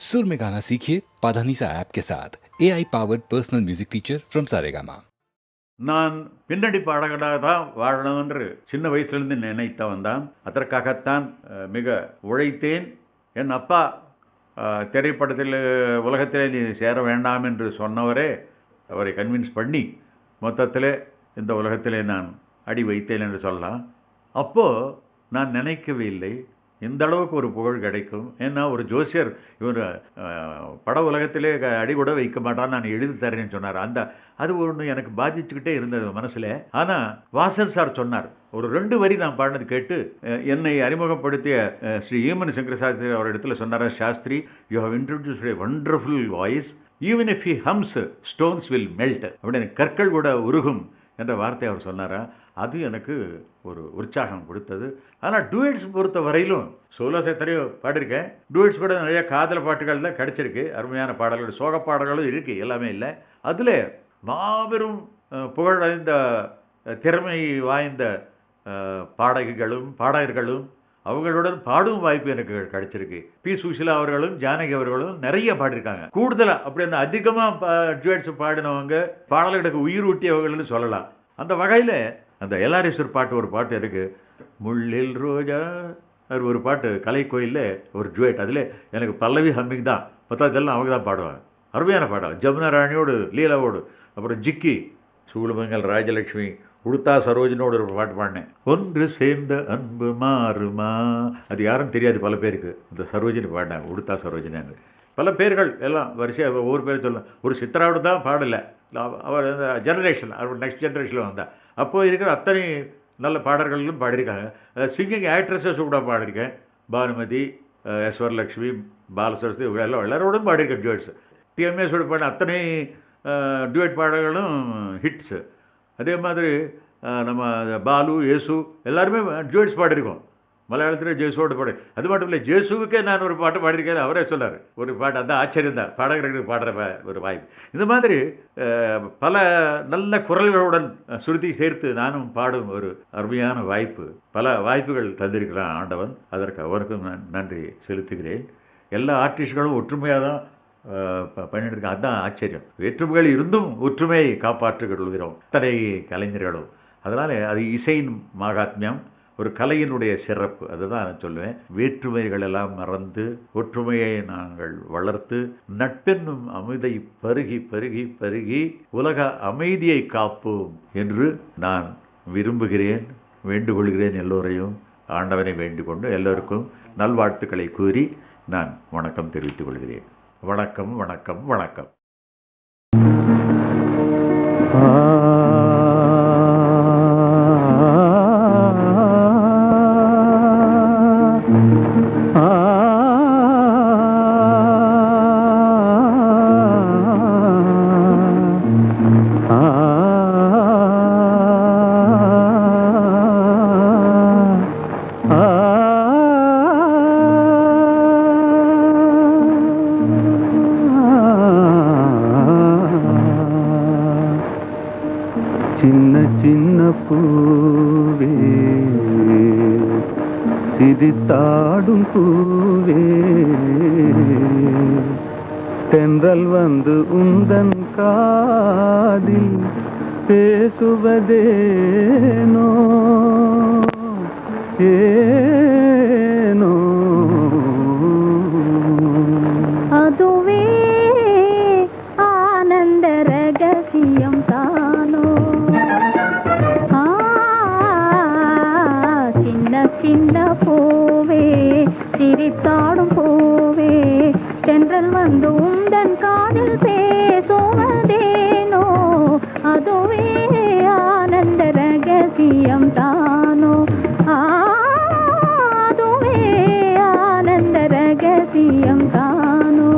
सुर में गाना सीखिए पाधानीसा ऐप के साथ AI powered personal music teacher from Saregama. நான் பின்னணி பாடகராக தான் வாழணும் என்று சின்ன வயசுலேருந்து நினைத்தவன் தான். அதற்காகத்தான் மிக உழைத்தேன். என் அப்பா திரைப்படத்தில் உலகத்திலே நீ சேர வேண்டாம் என்று சொன்னவரே அவரை கன்வின்ஸ் பண்ணி மொத்தத்தில் இந்த உலகத்திலே நான் அடி வைத்தேன் என்று சொல்லலாம். அப்போது நான் நினைக்கவே இல்லை இந்த அளவுக்கு ஒரு புகழ் கிடைக்கும். ஏன்னா ஒரு ஜோசியர் இவர் பட உலகத்திலே அடி கூட வைக்க மாட்டான், நான் எழுதி தரேன்னு சொன்னார். அது ஒன்று எனக்கு பாதிச்சுக்கிட்டே இருந்தது மனசில். ஆனால் வாசன் சார் சொன்னார், ஒரு 2 வரி நான் பாடினது கேட்டு என்னை அறிமுகப்படுத்திய ஸ்ரீ ஈமன் சங்கர சாஸ்திரி அவர் இடத்துல சொன்னார், Shastri you have introduced a wonderful voice, even if he hums stones will melt, அப்படின்னு கற்கள் கூட உருகும் என்ற வார்த்தை அவர் சொன்னாரா. அது எனக்கு ஒரு உற்சாகம் கொடுத்தது. ஆனால் டூயட்ஸ் பொறுத்த வரையிலும் சோலோஸ் எத்தனையோ பாடியிருக்கேன். டூயட்ஸ் கூட நிறைய காதல் பாட்டுகள் தான் கிடச்சிருக்கு. அருமையான பாடல்கள், சோக பாடல்களும் இருக்குது, எல்லாமே இல்லை. அதில் மாபெரும் புகழடைந்த திறமை வாய்ந்த பாடகர்களும் அவங்களுடன் பாடும் வாய்ப்பு எனக்கு கிடைச்சிருக்கு. பி சுஷிலா அவர்களும் ஜானகி அவர்களும் நிறைய பாடியிருக்காங்க. கூடுதலாக அப்படி அந்த அதிகமாக டூயட்ஸ் பாடினவங்க பாடல்களுக்கு உயிர் ஊட்டியவர்கள்னு சொல்லலாம். அந்த வகையில் அந்த எல்ஆர்எஸ்வர் பாட்டு ஒரு பாட்டு இருக்குது, முள்ளில் ரோஜா, அது ஒரு பாட்டு கலைக்கோயிலில் ஒரு ஜுவேட். அதில் எனக்கு பல்லவி ஹம்மிங் தான், மற்றதெல்லாம் அவங்க தான் பாடுவாங்க. அருமையான பாடம். ஜமுனா ராணியோடு லீலாவோடு, அப்புறம் ஜிக்கி, சூளுமங்கல் ராஜலட்சுமி, உடுத்தா சரோஜனோடு ஒரு பாட்டு பாடினேன், ஒன்று சேர்ந்த அன்பு மாறுமா. அது யாரும் தெரியாது பல பேருக்கு. இந்த சரோஜினி பாடினாங்க, உடுத்தா சரோஜினாங்க. பல பேர்கள் எல்லாம் வரிசையாக ஒவ்வொரு பேர் சொல்லலாம். ஒரு சித்ராவோடு தான் பாடலை, அவர் அந்த ஜெனரேஷன், அவர் நெக்ஸ்ட் ஜெனரேஷனில் வந்தால் அப்போது இருக்கிற அத்தனை நல்ல பாடல்களும் பாடியிருக்காங்க. சிங்கிங் ஆக்ட்ரஸஸ் கூட பாடியிருக்கேன். பானுமதி, ஈஸ்வரலட்சுமி, பாலசரஸ்வதி, எல்லாரோடும் பாடியிருக்கேன் டியூட்ஸ். டிஎம்எஸோட பாடின அத்தனை டியூட் பாடல்களும் ஹிட்ஸு. அதே மாதிரி நம்ம பாலு, யேசு எல்லாருமே டியூட்ஸ் பாடியிருக்கோம். மலையாளத்தில் ஜேசுவோட பாடு. அது மட்டும் இல்லை, ஜேசுவுக்கே நான் ஒரு பாட்டு பாடியிருக்கேன். அவரே சொன்னார் ஒரு பாட்டு, அந்த ஆச்சரியம் தான் பாடகர்களுக்கு பாடுற ஒரு வாய்ப்பு. இந்த மாதிரி பல நல்ல குரல்களுடன் சுருதி சேர்த்து நானும் பாடும் ஒரு அருமையான வாய்ப்பு, பல வாய்ப்புகள் தந்திருக்கிறான் ஆண்டவன். அதற்கு அவருக்கும் நான் நன்றி செலுத்துகிறேன். எல்லா ஆர்டிஸ்ட்களும் ஒற்றுமையாக தான் பண்ணிட்டு இருக்கேன். அதுதான் ஆச்சரியம். வேற்றுமைகள் இருந்தும் ஒற்றுமையை காப்பாற்றிக் கொள்கிறோம் அத்தனை கலைஞர்களும். அதனால் அது இசையின் மகாத்மியம், ஒரு கலையினுடைய சிறப்பு. அதுதான் நான் சொல்லுவேன். வேற்றுமைகள் எல்லாம் மறந்து ஒற்றுமையை நாங்கள் வளர்த்து நட்பென்னும் அமிர்தை பருகி பருகி பருகி உலக அமைதியை காப்போம் என்று நான் விரும்புகிறேன், வேண்டுகொள்கிறேன். எல்லோரையும் ஆண்டவனை வேண்டிக் கொண்டு எல்லோருக்கும் நல்வாழ்த்துக்களை கூறி நான் வணக்கம் தெரிவித்துக் கொள்கிறேன். வணக்கம் வணக்கம் வணக்கம். சின்ன சின்ன பூவே, சிரித்தாடும் பூவே, தென்றல் வந்து உந்தன் காதில் பேசுவதேனோ ஏனோ, அதுவே ஆனந்த ரகசியம் தானோ. சின்ன சின்ன பூவே, சிரித்தாடும் பூவே, தென்றல் வந்து உந்தன் காதில் பேசுவதேனோ, அதுவே ஆனந்த ரகசியம் தானோ. அதுவே ஆனந்த ரகசியம் தானோ.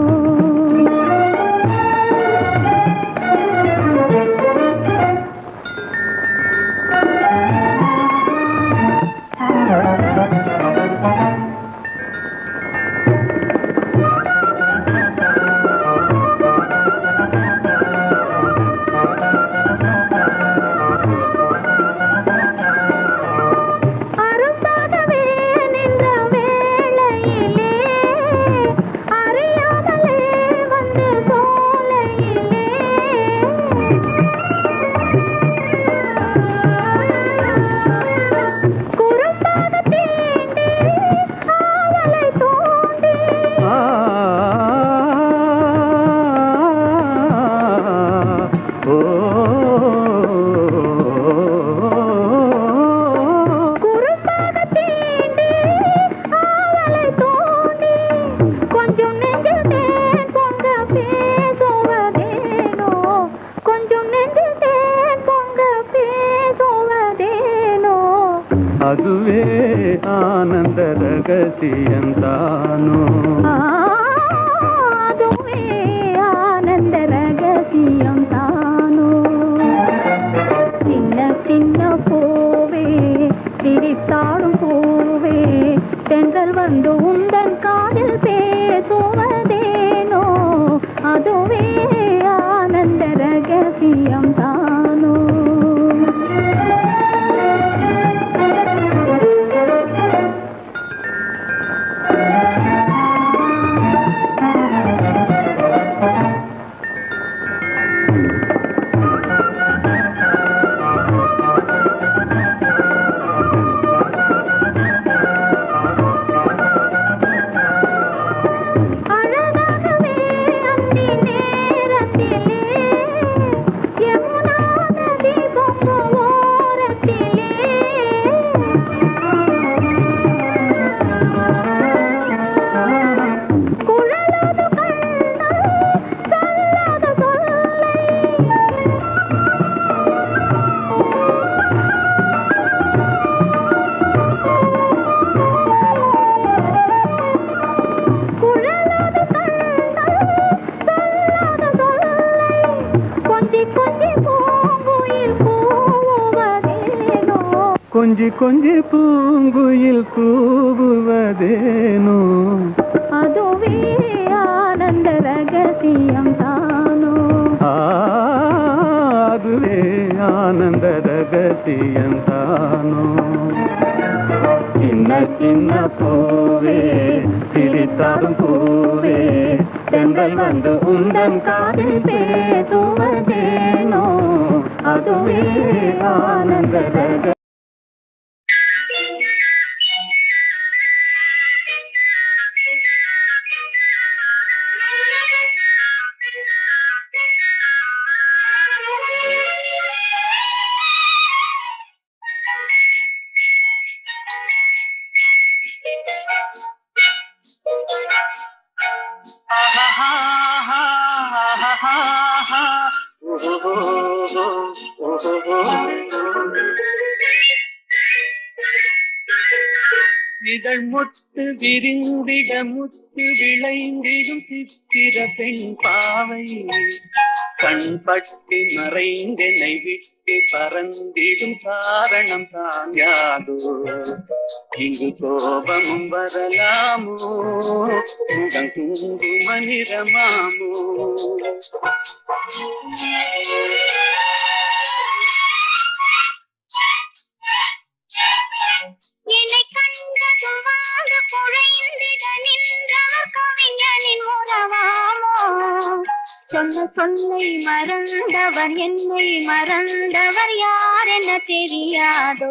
ஓ குறும்பாக தீண்டி ஆவலை தூண்டி கொஞ்சம் நெஞ்சில் தேன் பொங்க பேசுவதேனோ கொஞ்சம் நெஞ்சில் தேன் பொங்க பேசுவதேனோ அதுவே ஆனந்த ரகசியந்தானோ அதுவே ஆனந்த ரகசியம் தானோ சின்ன சின்ன பூவே சிரித்தாடும் பூவே தென்றல் வந்து உந்தன் காதில் பேசுவதேனோ அதுவே ஆனந்த ரகசியம் தானோ அழகாகவே அந்தி நேரத்திலே யமுனா நதி பொங்கு ஓரத்திலே குழலது கண்ணல் சொல்லாத சொல்லை குழலது கண்ணல் சொல்லாத சொல்லை கொஞ்சி கொஞ்சி பூங்குயில் கூவுவதேனோ கொஞ்சி கொஞ்சி பூங்குயில் கூவுவதேனோ அதுவே ஆனந்த ரகசியம் தானோ அதுவே ஆனந்த ரகசியந்தானோ சின்ன சின்ன பூவே சிரித்தாடும் பூவே தென்றல் வந்து உந்தன் காதில் பேசுவதேனோ அதுவே ஆனந்த ரக இதழ் முத்து விரிந்திட முத்து விளைந்திடும் சித்திர பெண் பாவை கண் பட்டு மறைந்தெனை விட்டு பறந்திடும் காரணம் தான் யாதோ இங்கு கோபமும் வரலாமோ முகம் குங்கும நிறமாமோ என்னை கண்டது வாழ குழைந்திட நின்றவர் கவிஞனின் உறவாமோ சொன்ன சொல்லை மறந்தவர் என்னை மறந்தவர் யார் என தெரியாதோ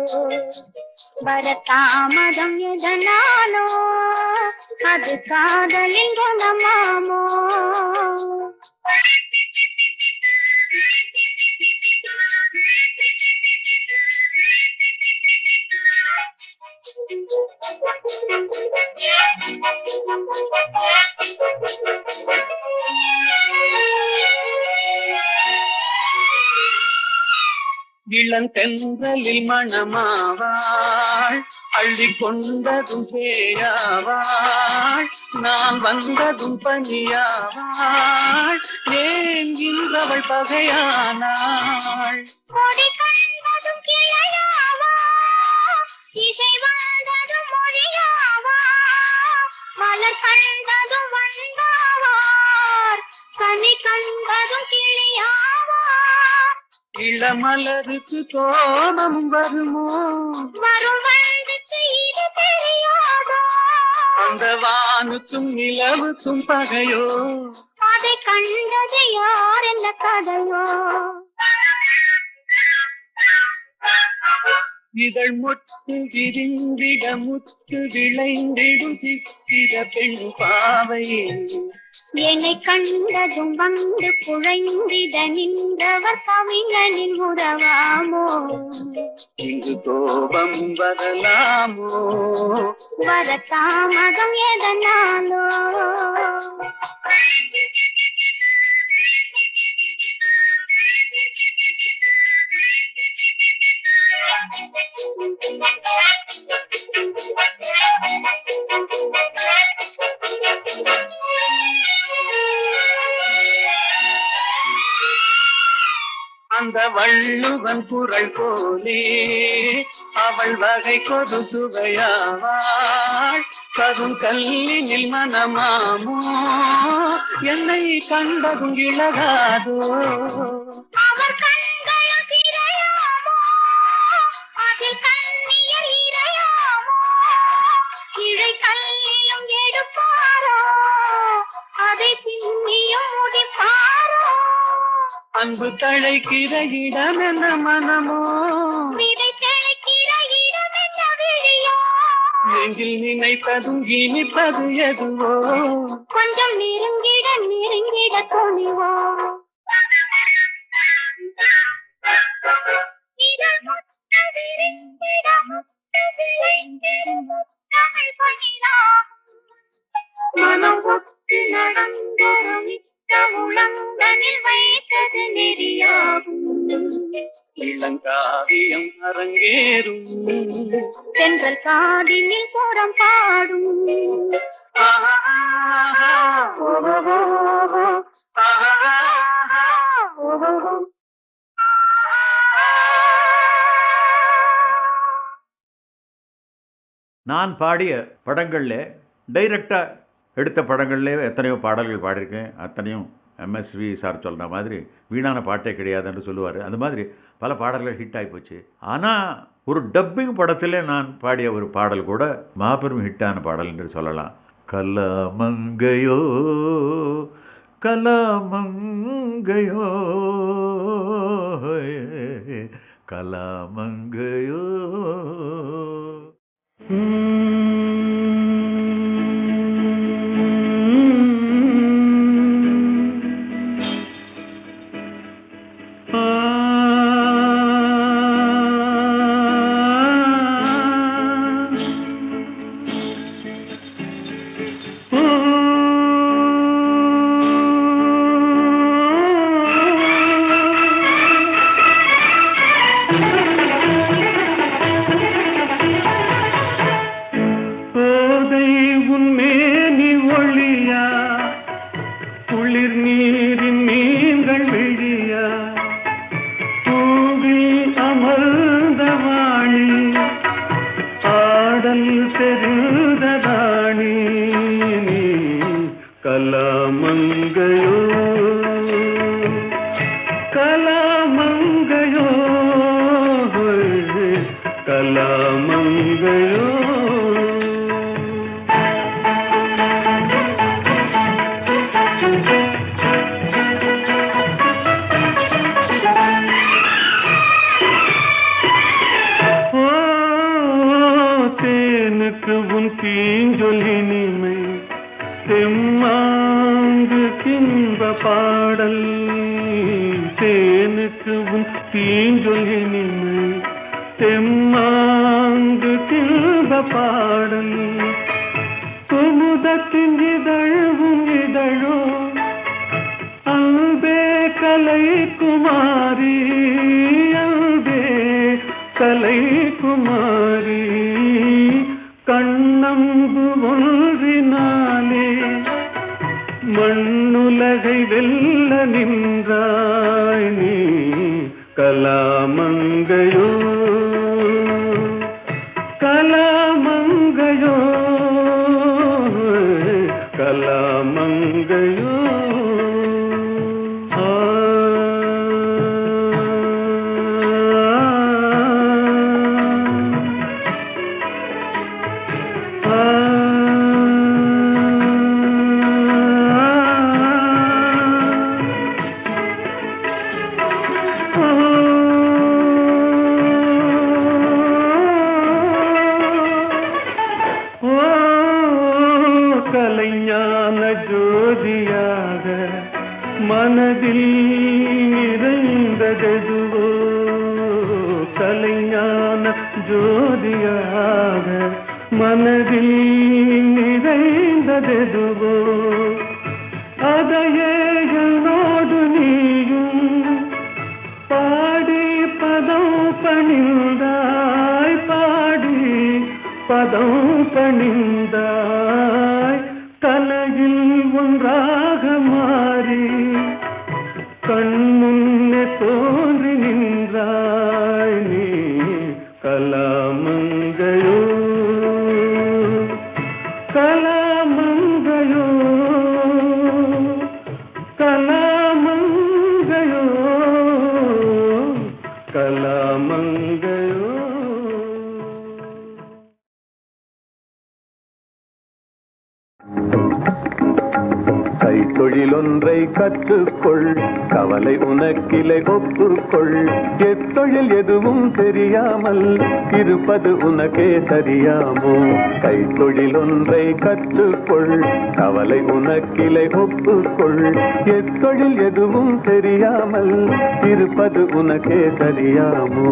வரதாமதம் எதனாலோ அது காதலின் குணமாமோ இளந்தென்றலில் மணமாவாள் அள்ளி கொண்டதும் பேயாவாள் நான் வந்ததும் பணியாவாள் ஏன் இன்றவள் பகையானாள் கொடி கண்டதும் கிளையாவா இசை வந்ததும் மொழியாவா மலர் கண்டதும் வந்தாவார் கனி கண்டதும் கிளியாவா இளமலருக்கு கோபம் வருமோ வரும் வயதுக்கு இது தெரியாதோ அந்த வானுக்கும் நிலவுக்கும் பகையோ அதை கண்டது யார் என்ன கதையோ இதழ் மொட்டு விரிந்திட முத்து விளைந்திடும் சித்திர பெண் பாவை என்னை கண்டதும் வந்து குழைந்திட நின்றவர் கவிஞனின் உறவாமோ இங்கு கோபம் வரலாமோ வர தாமதம் எதனாலோ அந்த வள்ளுவன் குரல் போலே அவள் வகை கொடு சுவையாவாள் கருங்கல்லினில் மனமாமோ என்னை கண்டதும் இழகாதோ அவர் கண்களும் சிறையாமோ அதில் கண்ணியல் இறையாமோ இழை கல்லிலும் எடுப்பாரோ அதை பின்னியும் முடிப்பாரோ அன்பு தழைக்கிற இடம் என்ன மனமோ விதை தெளிக்கிற இடம் என்ன விழியோ நெஞ்சில் நினைப்பதும் இனிப்பது எதுவோ கொஞ்சம் நெருங்கிட நெருங்கிட துணிவோ இதழ் முத்து விரிந்திட முத்து விளைந்திடும் முத்தமிழ் பகிராகும் மனம் ஒத்து நடந்தொரு மிக்க உளங்கனில் வைத்தது நெறியாகும் இளங்காவியம் அரங்கேறும் தென்றல் காதினில் புறம் பாடும் ஆஹா, ஓஹோ, ஆஹா, ஓஹோ. நான் பாடிய படங்களில் டைரக்டாக எடுத்த படங்கள்லே எத்தனையோ பாடல்கள் பாடியிருக்கேன். அத்தனையும் எம்எஸ்வி சார் சொல்கிற மாதிரி வீணான பாட்டே கிடையாதுன்னு சொல்லுவார். அந்த மாதிரி பல பாடல்கள் ஹிட் ஆகிப்போச்சு. ஆனால் ஒரு டப்பிங் படத்தில் நான் பாடிய ஒரு பாடல் கூட மாபெரும் ஹிட்டான பாடல் என்று சொல்லலாம். கலமங்கையோ கலமங்கையோ கலமங்கையோ. ஜோதியாக மனதில் நிறைந்ததெதுவோ கலைஞான ஜோதியாக மனதில் நிறைந்ததெதுவோ அதையே என்னோடு நீயும் பாடி பதம் பணிந்தாய் பாடி பதம் பணிந்தாய் தலையில் ஒன்றாக மாறி கண்முன்னே தோன்றி நின்றாய் நீ கலாமங்கையோ கலாமங்கையோ கலாமங்கையோ கலாமங்கையோ. கைத்தொழிலொன்றை கற்றுக்கொள் கவலை உனக்கிலை ஒப்புக்கொள் எத்தொழில் எதுவும் தெரியாமல் இருப்பது உனக்கே சரியாமோ கைத்தொழிலொன்றை கற்றுக்கொள் கவலை உனக்கிலை ஒப்புக்கொள் எத்தொழில் எதுவும் தெரியாமல் இருப்பது உனக்கே சரியாமோ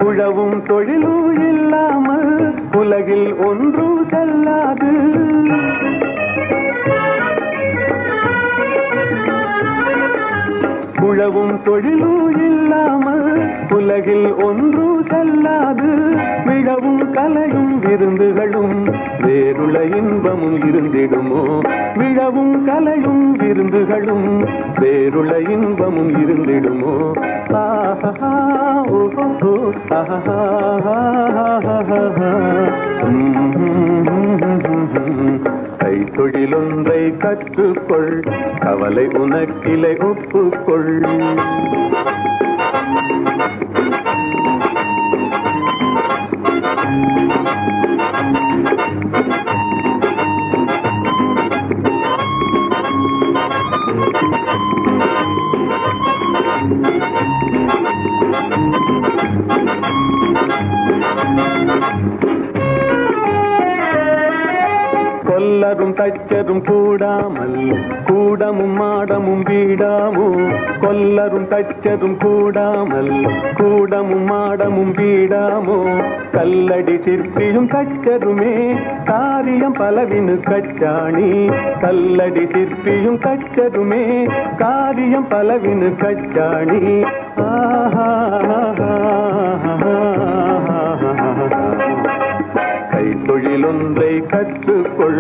உழவும் தொழிலும் இல்லாமல் உலகில் ஒன்று செல்லாது உழவும் தொழிலும் இல்லாமல் உலகில் ஒன்று செல்லாது விழவும் கலையும் விருந்துகளும் வேறுள இன்பமும் இருந்திடுமோ விழவும் கலையும் விருந்துகளும் வேறுள இன்பமும் இருந்திடுமோ ஆஹா ஓஹோ ஆஹா கைத்தொழிலொன்றை கற்றுக்கொள் கவலை உனக்கிலை ஒப்புக்கொள் கொல்லரும் தச்சரும் கூடாமல் கூடமும் மாடமும் வீடாமோ கொல்லரும் தச்சரும் கூடாமல் கூடமும் மாடமும் வீடாமோ கல்லடி சிற்பியும் கச்சருமே காரியம் பலவினு கச்சாணி கல்லடி சிற்பியும் கச்சருமே காரியம் பலவினு கச்சாணி கைத்தொழிலொன்றை கற்றுக்கொள்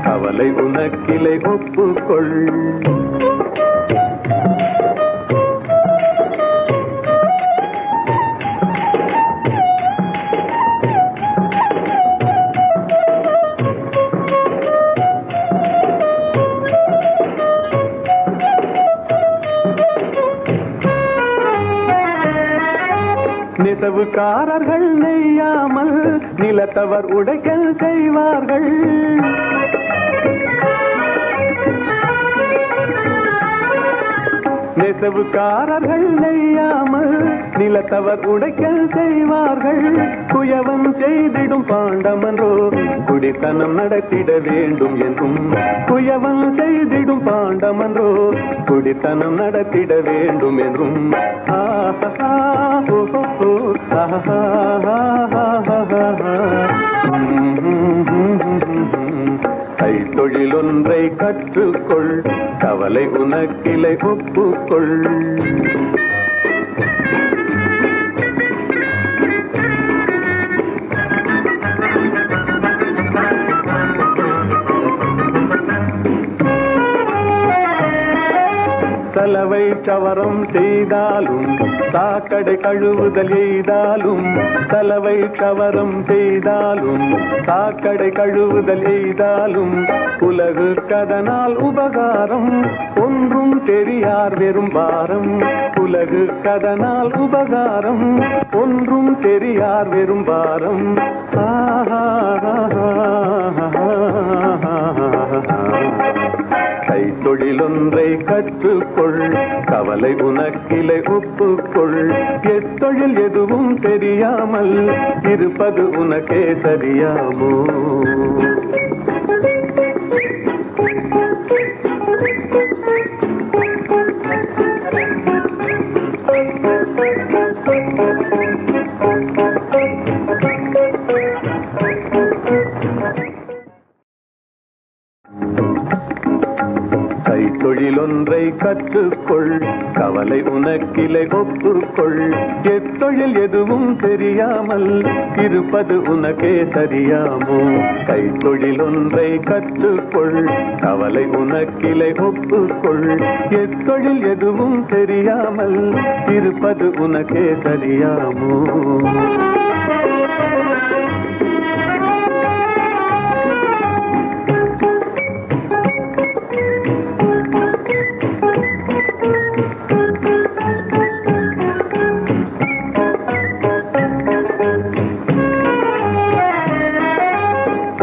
கவலை உனக்கிலை ஒப்புக்கொள் நெசவுக்காரர்கள் நெய்யாமல் நிலத்தவர் உடைக்கல் செய்வார்கள் நெசவுக்காரர்கள் நெய்யாமல் நிலத்தவர் உடைக்கல் செய்வார்கள் குயவன் செய்திடும் பாண்டமன்றோ குடித்தனம் நடத்திட வேண்டும் என்றும் குயவன் செய்திடும் பாண்டமன்றோ குடித்தனம் நடத்திட வேண்டும் என்றும் ஆஹா ஓஹோ ஆஹா கைத்தொழிலொன்றை கற்றுக்கொள் கவலை உனக்கிலை ஒப்புக்கொள் சலவை சவரம் செய்தாலும் சாக்கடை கழுவுதல் எய்தாலும் சலவை சவரம் செய்தாலும் சாக்கடை கழுவுதல் எய்தாலும் உலகு கதனால் உபகாரம் ஒன்றும் தெரியார் வெறும் பாரம் உலகு கதனால் உபகாரம் ஒன்றும் தெரியார் வெறும் பாரம் கைத்தொழிலொன்றை கற்றுக்கொள் கவலை உனக்கிலை ஒப்புக்கொள் எத்தொழில் எதுவும் தெரியாமல் இருப்பது உனக்கே சரியாமோ கைத்தொழிலொன்றை கற்றுக்கொள் கவலை உனக்கிலை ஒப்புக்கொள் எத்தொழில் எதுவும் தெரியாமல் இருப்பது உனக்கே சரியாமோ கைத்தொழிலொன்றை கற்றுக்கொள் கவலை உனக்கிலை ஒப்புக்கொள் எத்தொழில் எதுவும் தெரியாமல் இருப்பது உனக்கே சரியாமோ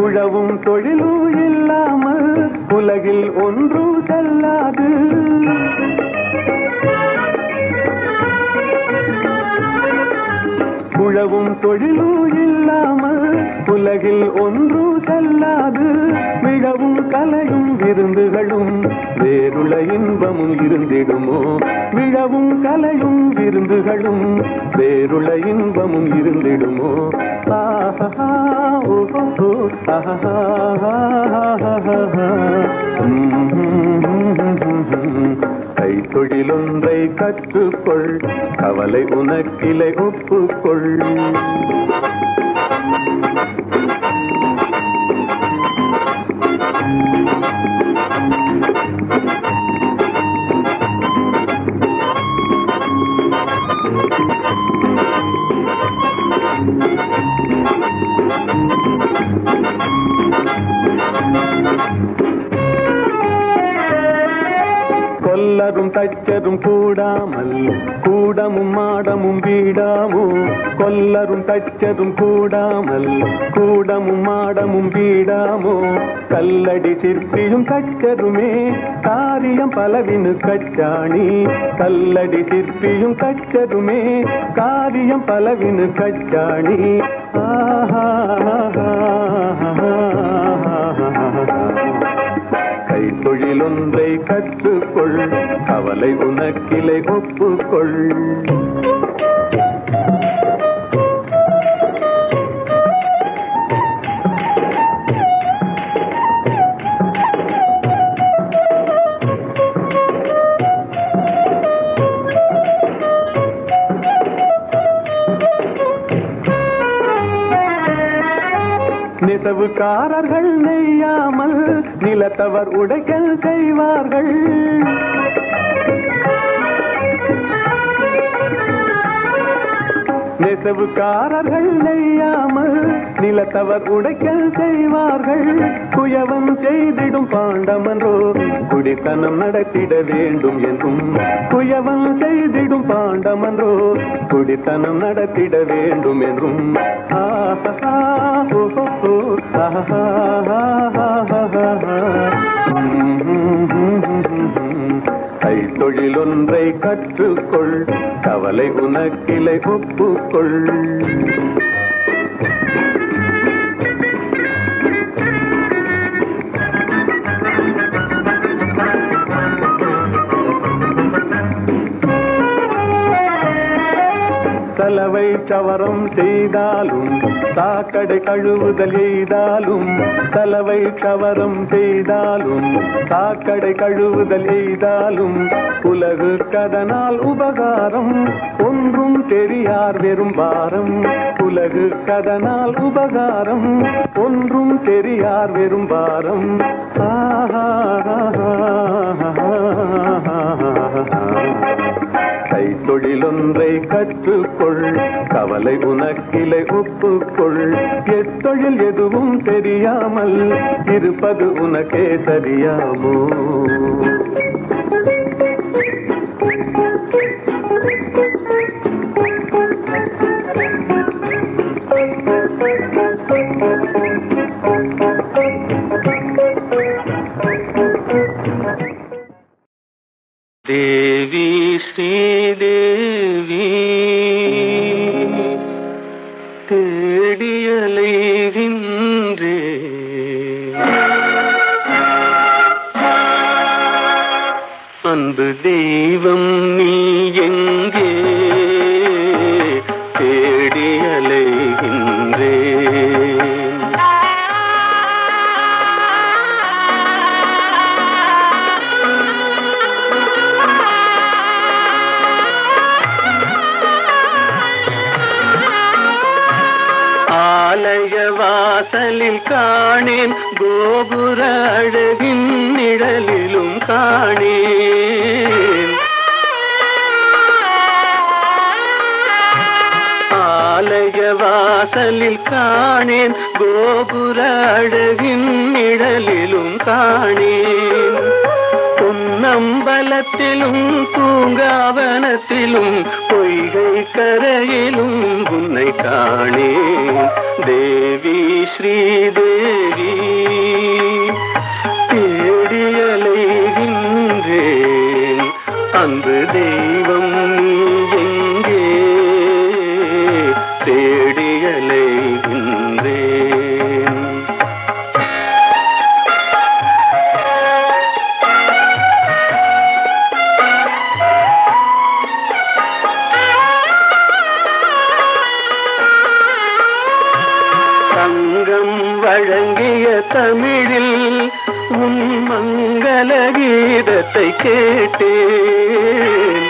உழவும் தொழிலும் இல்லாமல் உலகில் ஒன்றும் செல்லாது உழவும் தொழிலும் இல்லாமல் உலகில் ஒன்றும் செல்லாது விழவும் கலையும் விருந்துகளும் வேறுள்ள இன்பமும் இருந்திடுமோ விழவும் கலையும் விருந்துகளும் வேறுள்ள இன்பமும் இருந்திடுமோ ஆஹா ஓஹோ கைத்தொழிலொன்றை கற்றுக்கொள் கவலை உனக்கிலை ஒப்புக்கொள் கொல்லரும் தச்சரும் கூடாமல் கூடமும் மாடமும் வீடாமோ கொல்லரும் தச்சரும் கூடாமல் கூடமும் மாடமும் வீடாமோ கல்லடி சிற்பியும் தச்சருமே காரியம் பலவினு கச்சாணி கல்லடி சிற்பியும் தச்சருமே காரியம் பலவினு கச்சாணி கைத்தொழிலொன்றை கற்றுக்கொள் கவலை உனக்கிலை ஒப்புக்கொள் நெசவுக்காரர்கள் நெய்யாமல் நிலத்தவர் உடைக்கல் செய்வார்கள் நெசவுக்காரர்கள் நெய்யாமல் நிலத்தவர் உடைக்கல் செய்வார்கள் குயவன் செய்திடும் பாண்டமன்றோ குடித்தனம் நடத்திட வேண்டும் என்றும் குயவன் செய்திடும் பாண்டமன்றோ குடித்தனம் நடத்திட வேண்டும் என்றும் கைத்தொழிலொன்றை கற்றுக்கொள் கவலை உனக்கிலை ஒப்புக்கொள் சலவை சவரம் செய்தாலும் சாக்கடை கழுவுதல் எய்தாலும் சலவை சவரம் செய்தாலும் சாக்கடை கழுவுதல் எய்தாலும் உலகு கதனால் உபகாரம் ஒன்றும் தெரியார் வெறும் பாரம் உலகு கதனால் உபகாரம் ஒன்றும் தெரியார் வெறும் பாரம் கைத்தொழிலொன்றை கற்றுக்கொள், கவலை உனக்கிலை ஒப்புக்கொள். எத்தொழில் எதுவும் தெரியாமல் இருப்பது உனக்கே சரியாமோ? தேவி ஸ்ரீதேவி தேடியலைகின்றே, அன்பு தெய்வம் நீ எங்கே தேடியலைகின்றே. ஆலய வாசலில் காணேன், கோபுர அழகின் நிழலிலும் காணேன். ஆலய வாசலில் காணேன், கோபுர அழகின் நிழலிலும் காணேன். பொன்னம்பலத்திலும் பூங்காவனத்திலும் பொய்கை கரையிலும் உன்னை காணேன். தேவி ஸ்ரீதேவி தேடியலைகின்றேன், அன்பு தெய்வம் நீ எங்கே தேடியலைகின்றேன். சங்கம் வழங்கிய தமிழில் உன் மங்கள கீதத்தை கேட்டேன்.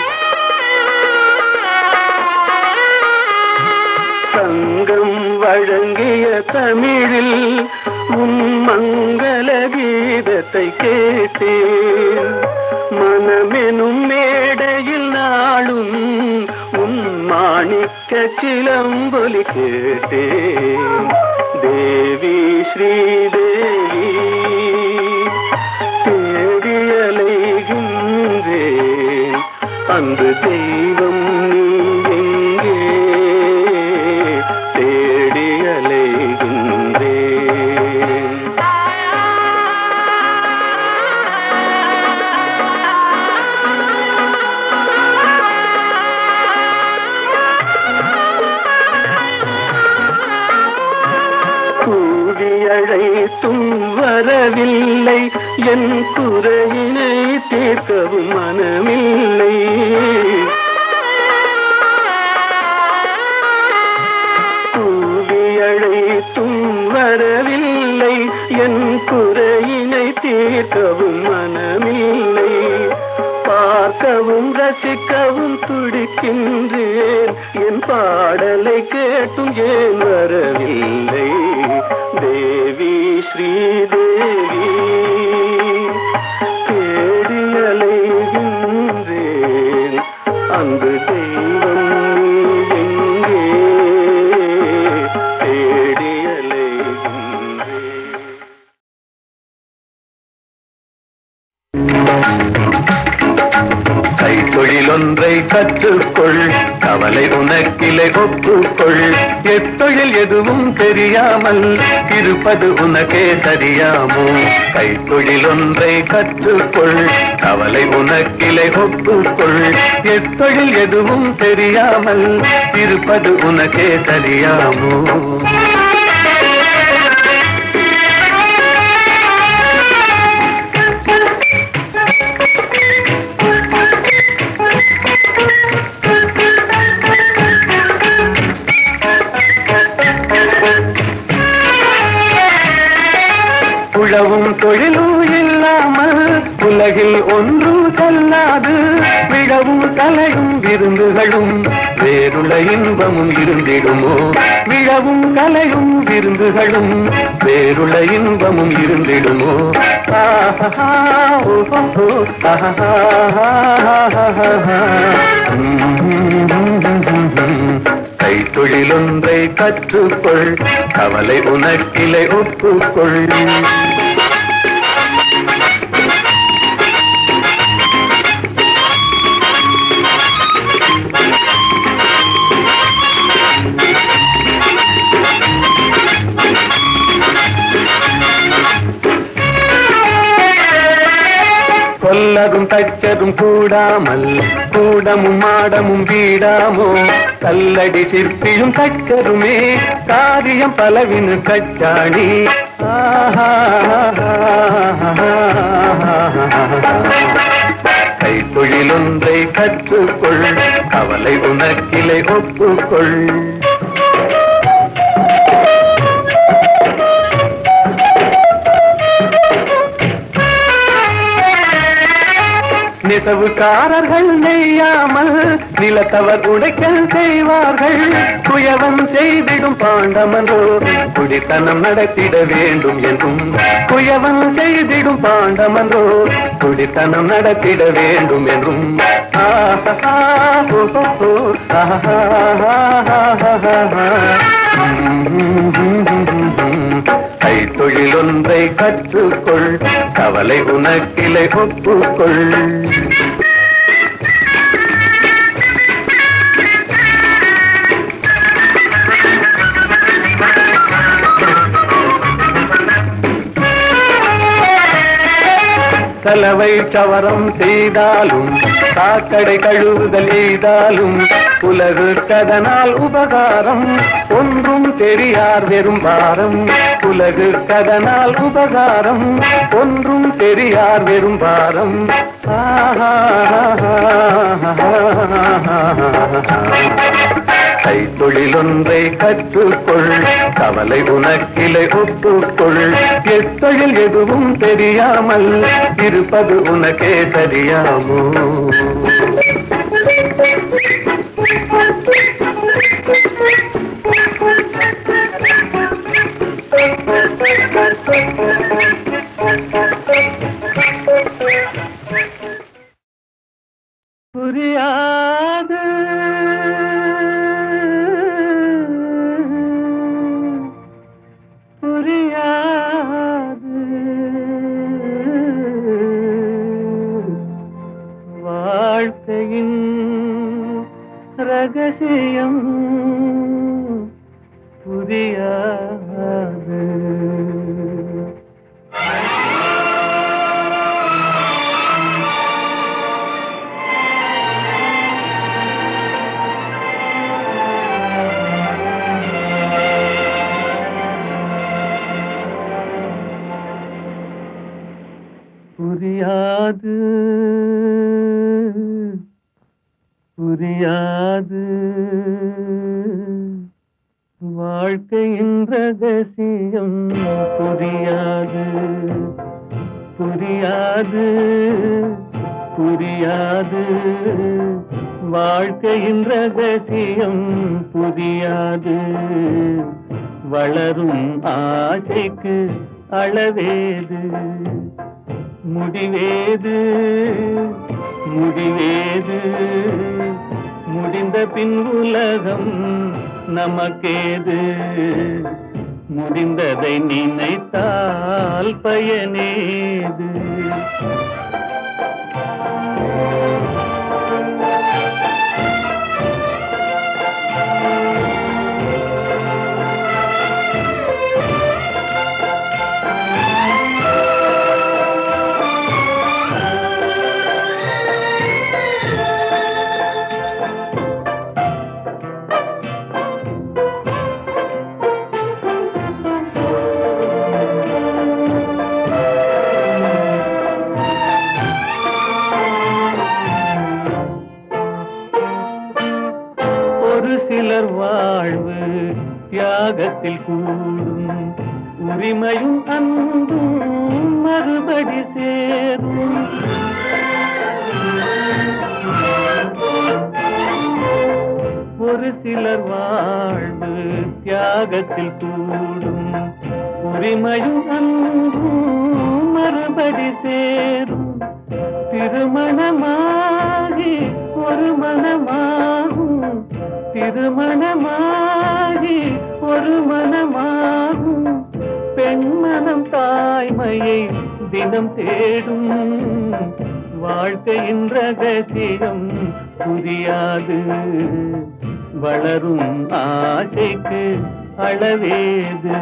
சங்கம் வழங்கிய தமிழில் உன் மங்கள கீதத்தை கேட்டேன். மனமெனும் மேடையில் நாளும் உன் மாணிக்க சிலம்பொலி கேட்டேன். தேவி ஸ்ரீதேவி தேடியலைகின்றேன், அன்பு தெய்வம் நீ எங்கே தேடியலைகின்றேன். கூவியழைத்தும் வரவில்லை, என் குறையினை தீர்க்கவும் மனமில்லை. கூவியழைத்தும் வரவில்லை, என் குறையினை தீர்க்கவும் மனமில்லை. பார்க்கவும் ரசிக்கவும் துடிக்கின்றேன், என் பாடலை கேட்டும் ஏன் வரவில்லை. தேவி ஸ்ரீதேவி தேடியலைகின்றேன், அன்பு தெய்வம் நீ எங்கே தேடியலைகின்றேன். கைத்தொழிலொன்றை கற்றுக்கொள், கவலை உனக்கிலை ஒப்புக்கொள். எத்தொழில் எதுவும் தெரியாமல் இருப்பது உனக்கே சரியாமோ? கைத்தொழிலொன்றை கற்றுக்கொள், கவலை உனக்கிலை ஒப்புக்கொள். எத்தொழில் எதுவும் தெரியாமல் இருப்பது உனக்கே சரியாமோ? உழவும் தொழிலும் இல்லாமல் உலகில் ஒன்றும் செல்லாது. விழவும் கலையும் விருந்துகளும் வேறுள்ள இன்பமும் இருந்திடுமோ? விழவும் கலையும் விருந்துகளும் வேறுள்ள இன்பமும் இருந்திடுமோ? ஆஹா ஓஹோ ஆஹா. கைத்தொழிலொன்றை கற்றுக்கொள், கவலை உனக்கிலை ஒப்புக்கொள். கொல்லதும் தச்சதும் கூடாமல் கூடமும் மாடமும் வீடாமோ? கல்லடி சிற்பியும் தச்சருமே காரியம் பலவினு கச்சாணி. கைத்தொழிலொன்றை கற்றுக்கொள், கவலை உனக்கிலை ஒப்புக்கொள். நெசவுக்காரர்கள் நெய்யாமல் நிலத்தவர் உடைக்கல் செய்வார்கள். குயவன் செய்திடும் பாண்டமன்றோ குடித்தனம் நடத்திட வேண்டும் என்றும். குயவன் செய்திடும் பாண்டமன்றோ குடித்தனம் நடத்திட வேண்டும் என்றும். கைத்தொழிலொன்றை கற்றுக்கொள், கவலை உனக்கிலை ஒப்புக்கொள். சலவை சவரம் செய்தாலும் சாக்கடை கழுவுதல் எய்தாலும் உலகுக்கதனால் உபகாரம் ஒன்றும் தெரியார் வெறும் பாரம். உலகுக்கதனால் உபகாரம் ஒன்றும் தெரியார் வெறும் பாரம். கைத்தொழிலொன்றை கற்றுக்கொள், கவலை உனக்கிலை ஒப்புக்கொள். எத்தொழில் எதுவும் தெரியாமல் இருப்பது உனக்கே தெரியாமோ? புரியாது புரியாது வாழ்க்கையின் ரகசியம் புரியாது. புரியாது புரியாது வாழ்க்கையின் ரகசியம் புரியாது. புரியாது புரியாது வாழ்க்கையின் ரகசியம் புரியாது. வளரும் ஆசைக்கு அளவேது, முடிவேது முடிவேது. முடிந்த பின் உலகம் நமக்கேது, முடிந்ததை நினைத்தால் பயனேது. சிலர் வாழ்வு தியாகத்தில் கூடும், உரிமையும் அன்பும் ராகத்தில் கூடும் உரிமையும் அன்பும் மறுபடி சேரும் திருமணமாகி ஒரு மனமாகும் திருமணமாகி ஒரு மனமாகும் பெண்மனம் தாய்மையை தினம் தேடும் வாழ்க்கையின் ரகசியம் புரியாது வளரும் ஆசைக்கு அளவேது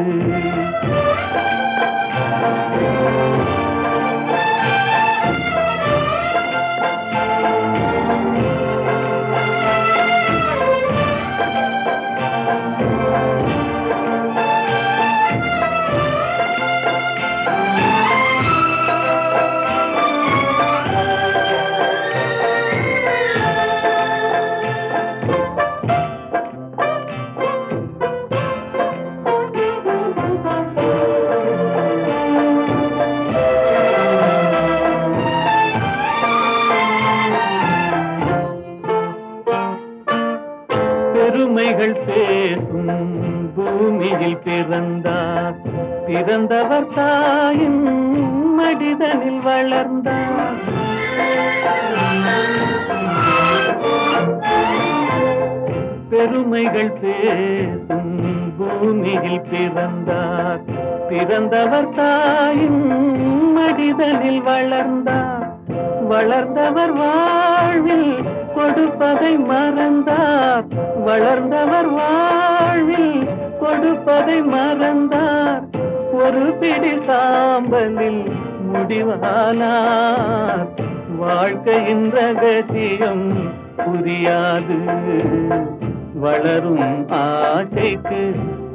பெருமைகள் பேசும் பூமியில் பிறந்தார் பிறந்தவர் தாயின் மடிதனில் வளர்ந்தார் பெருமைகள் பேசும் பூமியில் பிறந்தார் பிறந்தவர் தாயின் மடிதனில் வளர்ந்தார் வளர்ந்தவர் வாழ்வில் கொடுப்பதை மறந்தார் வளர்ந்தவர் வாழ்வில் கொடுப்பதை மறந்தார் ஒரு பிடி சாம்பலில் முடிவானார் வாழ்க்கையின் ரகசியம் புரியாது வளரும் ஆசைக்கு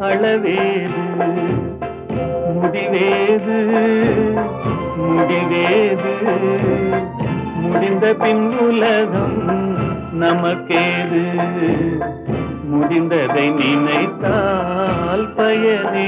அளவேது முடிவேது முடிவேது முடிந்த பின் உலகம் நமக்கேது முடிந்ததை நினைத்தால் பயனேது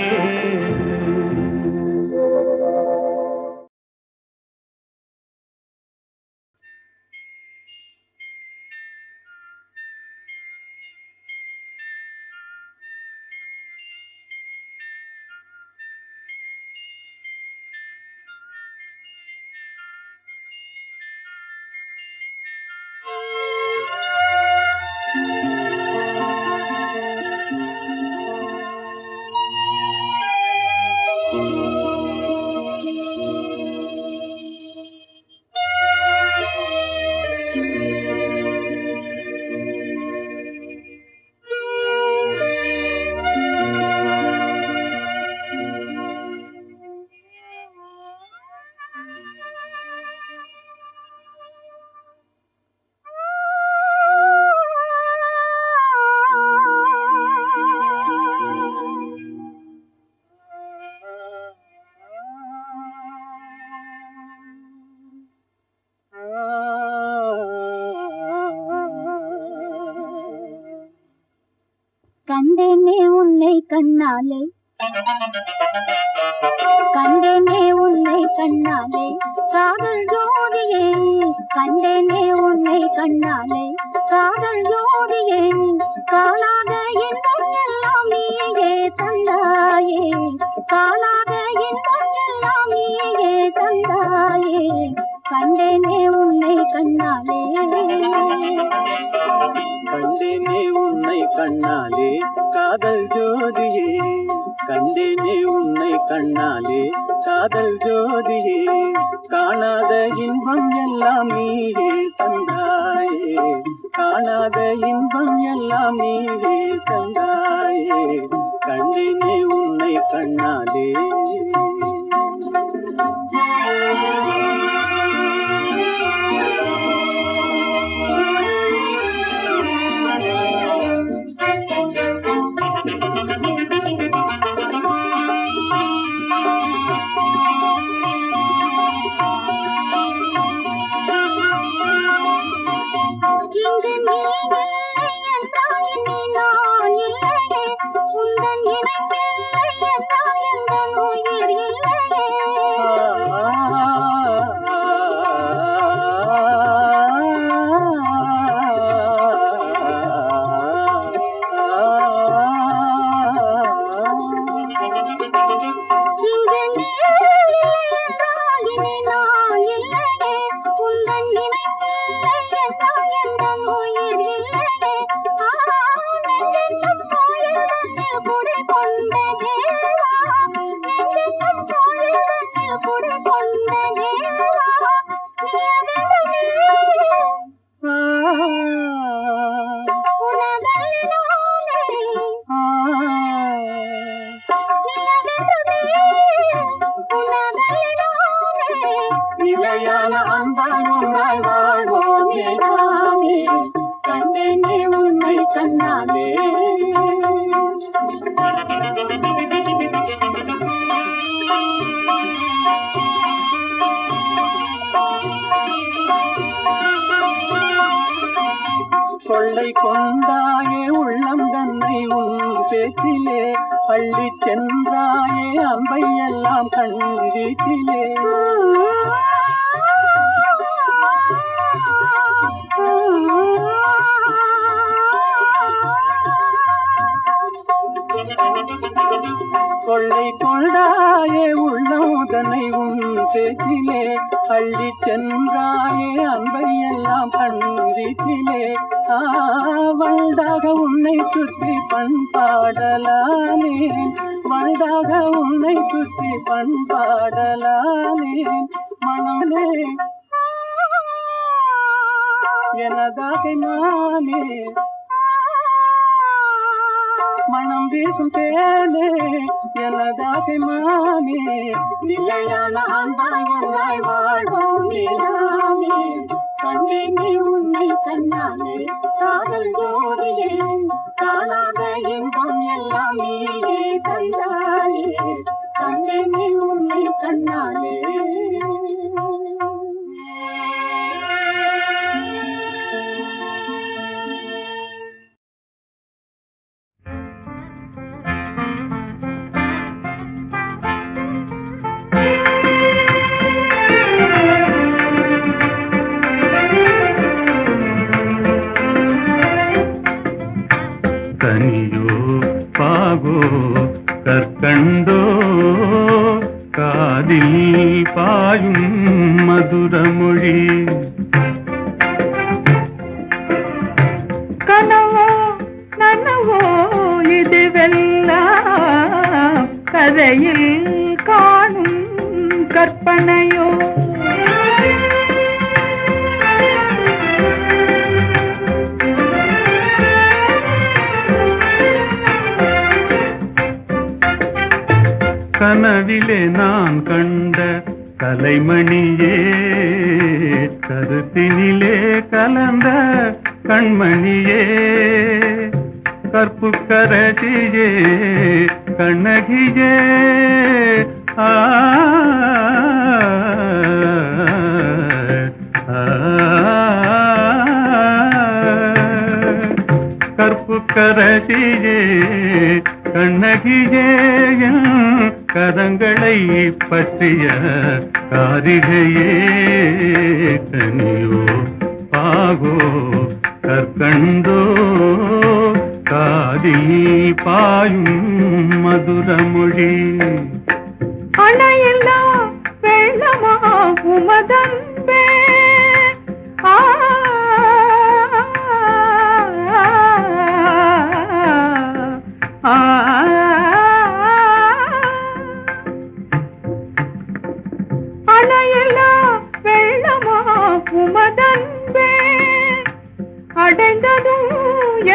கண்டேனே உன்னை கண்ணாலே கண்டேனே உன்னை கண்ணாலே காதல் ஜோதியே கண்டேனே உன்னை கண்ணாலே காதல் ஜோதியே காணாத இன்பம் எல்லாம் நீயே தந்தாயே காணாத இன்பம் எல்லாம் நீயே தந்தாயே கண்டேனே உன்னை கண்ணாலே கண்டேனே உன்னை கண்ணாலே காதல் ஜோதியே கண்டேனே உன்னை கண்ணாலே காதல் ஜோதியே காணாத இன்பம் எல்லாம் நீயே தந்தாயே காணாத இன்பம் எல்லாம் நீயே தந்தாயே கண்டேனே உன்னை கண்ணாலே உந்தன் இணைப்பில்லை என்றால் எந்த உயிர் இல்லை நிலையான அன்பாய் வாழ்வோமே நாமே கண்டேனே உன்னை கண்ணாலே கொள்ளை கொண்டாயே உள்ளம் தன்னை உன் பேச்சிலே பள்ளி சென்றாயே அம்பை எல்லாம் கண் வீட்டிலே கொள்ளை கொண்டாயே உள்ளம் தன்னை உன் பேச்சிலே பள்ளி சென்றாயே அன்பை எல்லாம் கண்டிலே வண்டாக உன்னை சுற்றி பண்பாடலானே வண்டாக உன்னை சுற்றி பண்பாடலானே மனமே எனதாக நானே மனம் வீசும் தேனே எனதாக மானே நிலையான அன்பாய் வாழ்வோம் நீராமே கண்டேனே உன்னை கண்ணாலே காதல் ஜோதியே காணாத இன்பம் எல்லாம் நீயே கண்டாலே கண்டேனே உன்னை கண்ணாலே கனியோ பாகோ கற்கண்டோ காதில் பாயும் மதுரமொழி கனவோ நனவோ இதுவெல்லாம் கதையில் காணும் கற்பனையோ கனவிலே நான் கண்ட கலைமணியே கருத்தினிலே கலந்த கண்மணியே கற்புக்கரசியே கண்ணகியே கற்புக்கரசியே கண்ணகியே கரங்களை பற்றிய காரிகையே கனியோ பாகோ கற்கண்டோ காதில் பாயும் மதுரமொழி அணையில்லா வெள்ளமா உமதன்பே அணையில்லா வெள்ளமா உமதன்பே அடைந்ததும்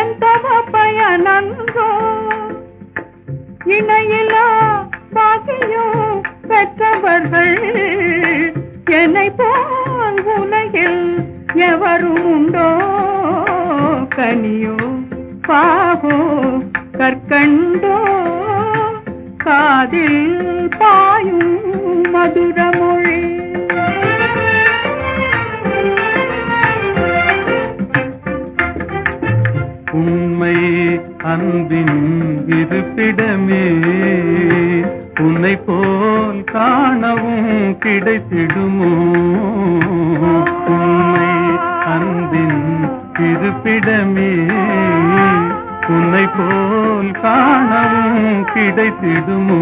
எந்த பயனன்றோ இணையிலா பாக்கியம் பெற்றவர்கள் என்னை போல் உலகில் எவரும் உண்டோ கனியோ பாகோ கற்கண்டோ காதில் பாயும் மதுரமொழி உண்மை அன்பின் இருப்பிடமே உன்னை போல் காணவும் கிடைத்திடுமோ உண்மை அன்பின் இருப்பிடமே உன்னை போல் காணவும் கிடைத்திடுமோ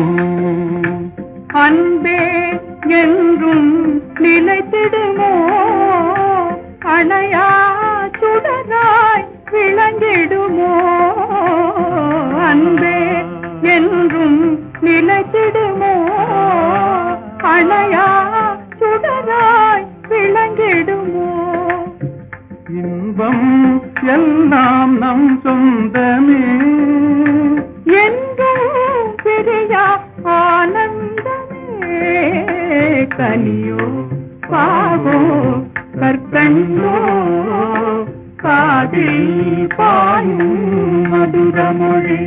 அன்பே என்றும் நிலைத்திடுமோ அணையா சுடராய் விளங்கிடுமோ அன்பே என்றும் நிலைத்திடுமோ அணையா எல்லாம் நம் சொந்தமே என்றும் பிரியா ஆனந்தமே கனியோ பாவோ கற்கண்டோ காதில் பாயும் மதுரமொழி